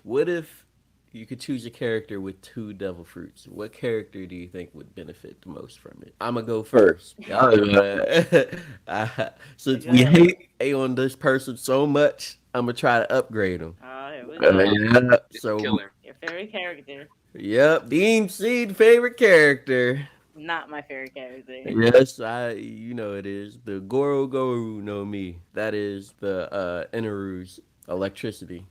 What if you could choose a character with two devil fruits? What character do you think would benefit the most from it? I'm gonna go first. Since Go we ahead. hate on this person so much, I'm gonna try to upgrade him. Oh, here we go. Yeah. Just So, kill him. Your favorite character. yep, Deanseed favorite character. Not my favorite character. Yes, you know it is the Goro Goru no Mi. That is the Inaru's electricity,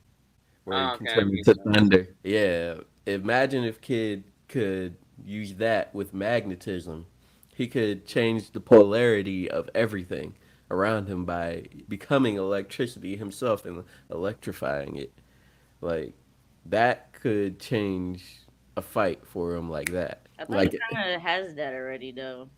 where he Oh, can okay, that turn makes into sense. thunder. Yeah, imagine if Kid could use that with magnetism. He could change the polarity of everything around him by becoming electricity himself and electrifying it. Like that could change a fight for him like that. I thought he Like kind of has that already, though.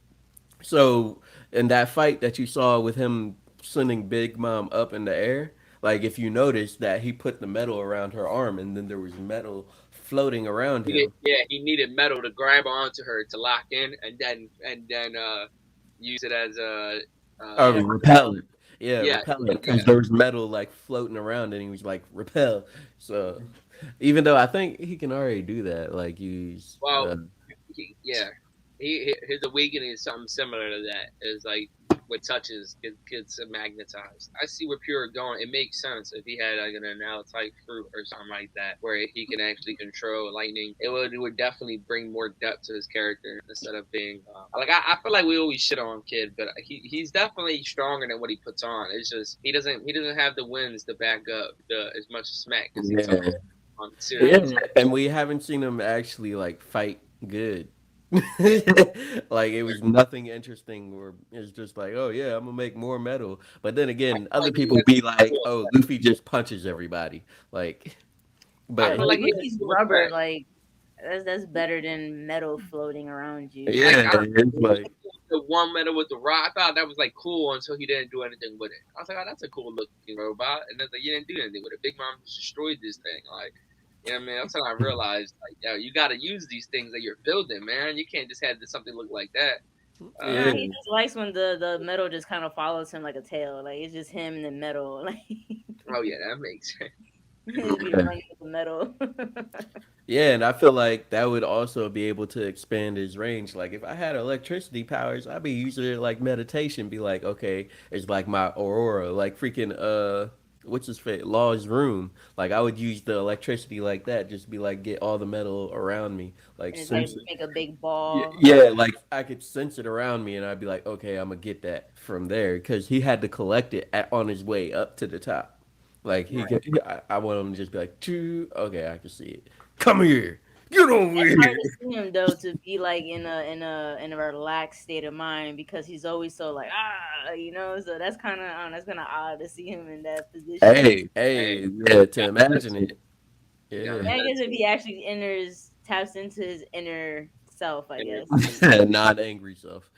so in that fight that you saw with him sending Big Mom up in the air, like if you noticed that he put the metal around her arm and then there was metal floating around him. He needed metal to grab onto her to lock in, and then use it as a Oh, Yeah, uh, repel. repellent. Yeah, yeah, repellent. yeah. Because there was metal like floating around and he was like repel. So even though I think he can already do that, like use Well, yeah, his awakening is something similar to that. Is like what touches gets magnetized. I see where Pure going. It makes sense if he had like an anal type fruit or something like that, where he can actually control lightning. It would definitely bring more depth to his character instead of being like I feel like we always shit on Kid, but he's definitely stronger than what he puts on. It's just he doesn't have the wins to back up the as much smack as he talks yeah. on I Yeah, serious. and we haven't seen him actually like fight good. Like it was nothing interesting or it's just like, oh yeah, I'm gonna make more metal. But then I again, feel other like he people has be a like, cool oh, effect. Luffy just punches everybody. Like I I but don't feel know. like he has a Luffy's cool rubber, effect. like that's better than metal floating around you. Like yeah, I don't it's know, like the one metal with the rod. I thought that was like cool until he didn't do anything with it. I was like, oh, that's a cool looking robot. And then like, you didn't do anything with it. Big Mom just destroyed this thing. Like, you know what I mean? That's when I realized, like, yo, you got to use these things that you're building, man. You can't just have something look like that. No, Uh, he yeah. just likes when the metal just kind of follows him like a tail. Like it's just him and the metal. Like oh yeah, that makes sense. he just be running with the metal. Yeah, and I feel like that would also be able to expand his range. Like if I had electricity powers, I'd be using it like meditation. Be like, okay, it's like my aurora, like freaking what's his face, Law's room. Like I would use the electricity like that, just be like get all the metal around me, like And it's like sense it. make a big Yeah, ball. yeah, like I could sense it around me, and I'd be like, okay, I'm gonna get that from there because he had to collect it on his way up to the top. Like he Right. could, I want him to just be like, "Choo, okay, I can see it. Come here, get over It's hard here." to see him though to be like in a relaxed state of mind because he's always so like so that's kind of odd to see him in that position. Hey, Hey, yeah, you to got imagine medicine. it, You got Yeah, yeah, I guess if medicine. he actually taps into his inner self, I And guess. not angry self.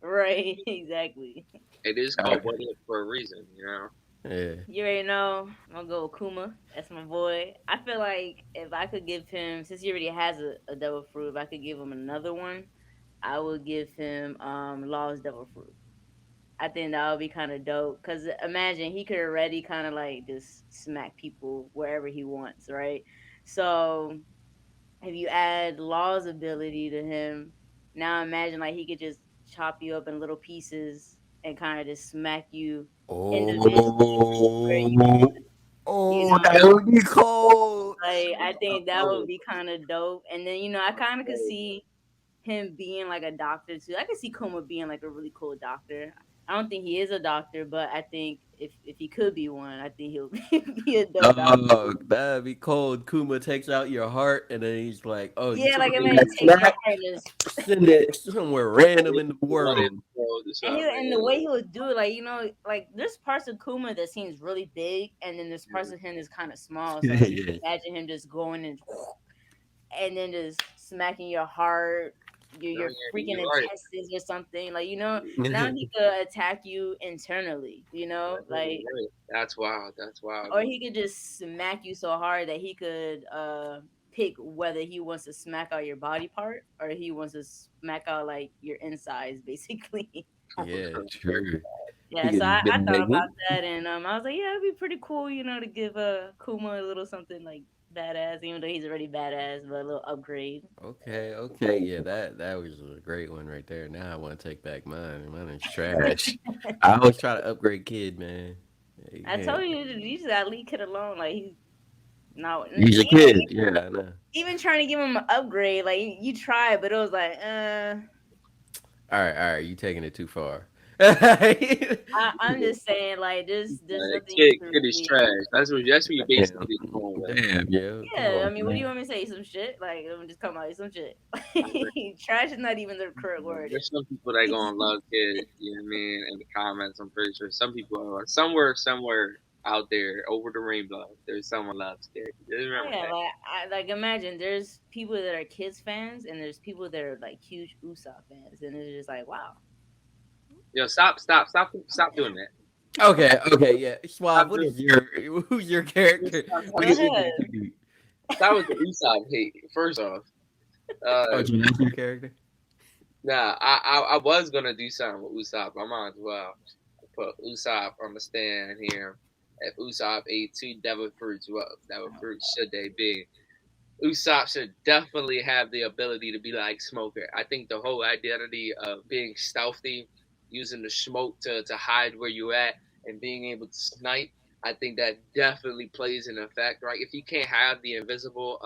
Right, exactly. it is All called right. what if for a reason, you know. Yeah. You already know. I'm gonna go with Kuma. That's my boy. I feel like if I could give him, since he already has a devil fruit, if I could give him another one, I would give him Law's devil fruit. I think that would be kind of dope. Cause imagine he could already kind of like just smack people wherever he wants, right? So if you add Law's ability to him, now imagine like he could just chop you up in little pieces and kind of just smack you individually where you Oh, you oh, that know. would be cold. Like I Oh, think that would oh, be kind of dope. And then I kind of could oh. see him being like a doctor too. I could see Kuma being like a really cool doctor. I don't think he is a doctor, but I think if he could be one, I think he'll be a dope doctor. Oh, that'd be cold. Kuma takes out your heart, and then he's like, "Oh, you Yeah, took like away imagine that take your snack? heart and just Send it somewhere random in the One in world." the world or and something. the way he would do it, like like there's parts of Kuma that seems really big, and then there's parts Yeah. of him that's kind of small. So like you can Yeah. imagine him just going and then just smacking your heart, No, your freaking you're right. intestines or something. Like now he could attack you internally. Like You're right. That's wild. That's wild. or he could just smack you so hard that he could pick whether he wants to smack out your body part or he wants to smack out like your insides, basically. Yeah, true. He Yeah, so could I thought big. about that, and I was like, yeah, it'd be pretty cool, to give Kuma a little something like badass, even though he's already badass, but a little upgrade. Okay, okay, yeah, that was a great one right there. Now I want to take back mine. Mine is trash. I always try to upgrade kid, man. Hey, I hey, told you just gotta leave kid alone. Like he's not he's a even kid. Yeah, I know. even trying to give him an upgrade. Like you tried, but it was like, All right, you taking it too far. Damn, I'm just saying, like there's nothing you Kid can is really. trash. That's what you're basically going with. damn, yo, come Yeah, I on, mean, what do you man. want me to say? Some shit? Like, I'm just come out some shit. Like, Trash is not even the correct word. there's some people that gonna love Kid. You know what I mean? In the comments, I'm pretty sure some people are somewhere out there over the rainbow. There's someone loves Kid. Just Oh remember yeah, that. like imagine there's people that are kids fans and there's people that are like huge Usopp fans, and it's just like, wow. Yo, stop doing that. Okay, okay, yeah. Suave, Stop what doing is your who's your character? Go We that. can ahead. That was the Usopp hate. First off, Oh, uh, Gene, that's your character? nah, I was gonna do something with Usopp. I might as well put Usopp on the stand here. If Usopp ate two devil fruits, what devil fruits should they be? Usopp should definitely have the ability to be like Smoker. I think the whole identity of being stealthy, using the smoke to hide where you at, and being able to snipe, I think that definitely plays an effect, right? If you can't have the invisible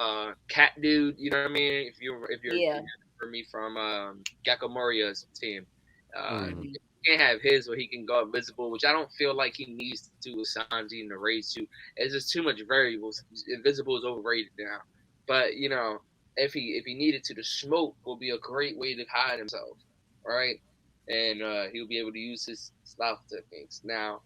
cat dude, you know what I mean? If Yeah. you remember me from Gecko Moria's team, Mm. Hmm. you can't have his where he can go invisible, which I don't feel like he needs to with Sanji and the Raid 2. It's just too much variables. Invisible is overrated now. But if he needed to, the smoke will be a great way to hide himself, right? And he'll be able to use his stealth techniques. Now,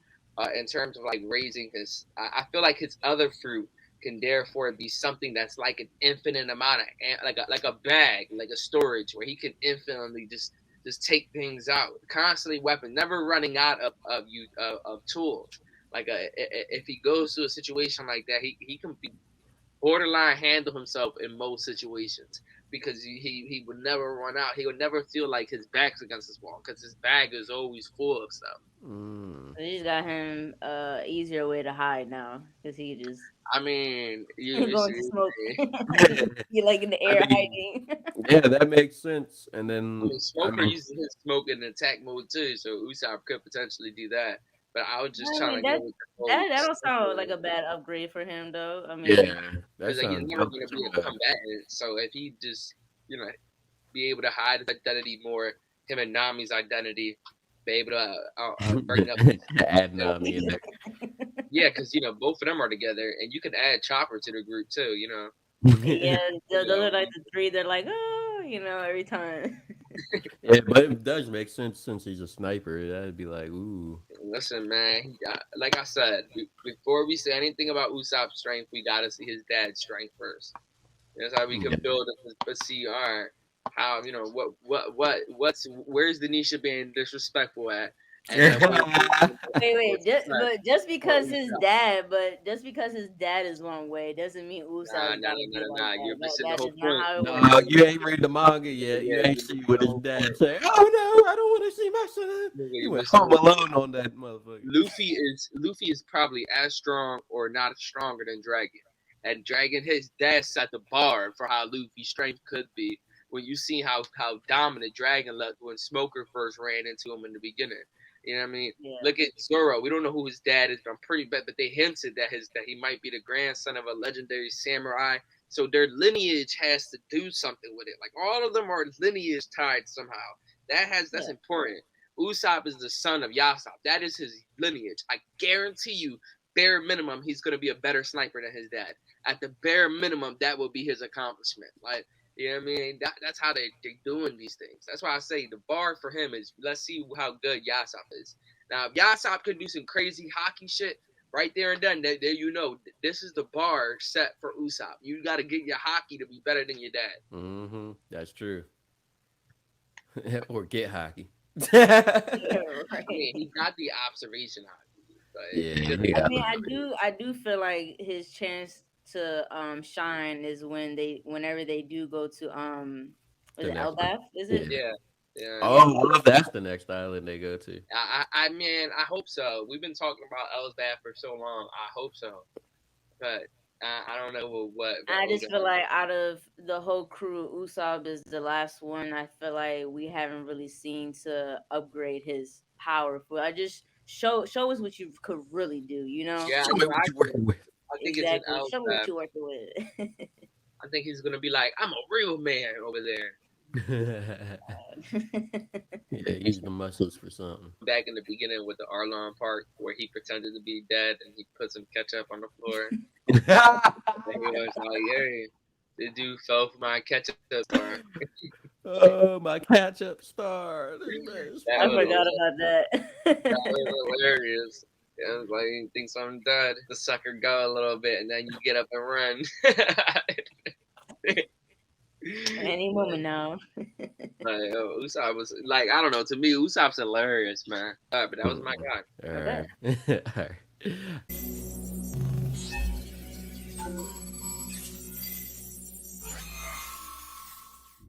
in terms of like raising his, I feel like his other fruit can therefore be something that's like an infinite amount of like a bag, like a storage where he can infinitely just take things out, constantly weapon, never running out of tools. Like if he goes to a situation like that, he can be borderline handle himself in most situations because he would never run out. He would never feel like his back's against his wall because his bag is always full of stuff. Mm. So you just got him easier way to hide now because he just I mean, you going to see, smoke. Yeah, You like in the I air mean, hiding. yeah, that makes sense. And I then, mean, I Smoker mean, uses his smoke in attack mode too, so Usopp could potentially do that. But I was just I trying mean to go with the whole that don't sound like Smoker a bad upgrade for him though. I mean, yeah, that because like he's sounds never dope going to as be a well. combatant. So if he just be able to hide his identity more, him and Nami's identity, be able to bring up Add you know, Nami in yeah, because both of them are together, and you can add Chopper to the group too. yeah, there. those are You like the three. They're like, oh, every time. Yeah, but it does make sense since he's a sniper. That'd be like, ooh. Listen, man. Like I said, before we say anything about Usopp's strength, we gotta see his dad's strength first. That's how we Yeah. can build it. But see, all right, how what's where's the Nisha being disrespectful at, and then where's Wait, respect for Usopp? just because his dad is one way doesn't mean Nah, Usopp's nah, got to nah, be nah, like nah. that. You're missing the That whole is not point. how it No, works. you ain't read the manga yet. You Yeah, ain't you're see missing what the his whole dad point. say. Oh no, I don't want to see my son. Nigga, He you're went missing the home whole point. alone on that motherfucker. Luffy is probably as strong or not stronger than Dragon. And Dragon, his dad set the bar for how Luffy's strength could be. When you see how dominant Dragon looked when Smoker first ran into him in the beginning. You know what I mean? Yeah, Look at Zoro. We don't know who his dad is, but I'm pretty bet. But they hinted that he might be the grandson of a legendary samurai. So their lineage has to do something with it. Like all of them are lineage tied somehow. That's yeah, important. Usopp is the son of Yasop. That is his lineage. I guarantee you, bare minimum, he's going to be a better sniper than his dad. At the bare minimum, that will be his accomplishment. Like, you know what I mean? That's how they're doing these things. That's why I say the bar for him is let's see how good Yasop is. Now, if Yasop could do some crazy hockey shit right there and then, there this is the bar set for Usopp. You got to get your hockey to be better than your dad. Mm-hmm. That's true. Or get hockey. Yeah, yeah, I mean, right. he got the observation hockey, but he doesn't he I have got mean, the a strength. I do feel like his chance to shine is whenever they do go to was the it next one. Elbath? Is it? Yeah. Yeah, yeah. Yeah, Oh, what if that's the next island they go to? I mean, I hope so. We've been talking about Elsbeth for so long. I hope so, but I don't know what I Oda. just feel like out of the whole crew, Usopp is the last one. I feel like we haven't really seen to upgrade his power. I just show us what you could really do. You know Yeah, Show me what you're exactly. working with. I think it's an exactly. out. Show me what you're working with. I think he's gonna be like, I'm a real man over there. Yeah, use the muscles for something. Back in the beginning with the Arlong Park, where he pretended to be dead and he put some ketchup on the floor. And he was like, "Hey, the dude fell for my ketchup star." Oh, my catch-up star, the best That I was forgot part. about that that. was hilarious. It was like he thinks I'm dead. The sucker go a little bit, and then you get up and run. Any moment now. Like, oh, Usopp was like, I don't know. To me, Usopp's hilarious, man. But that was my Mm-mm. guy. All I bet. right. All right.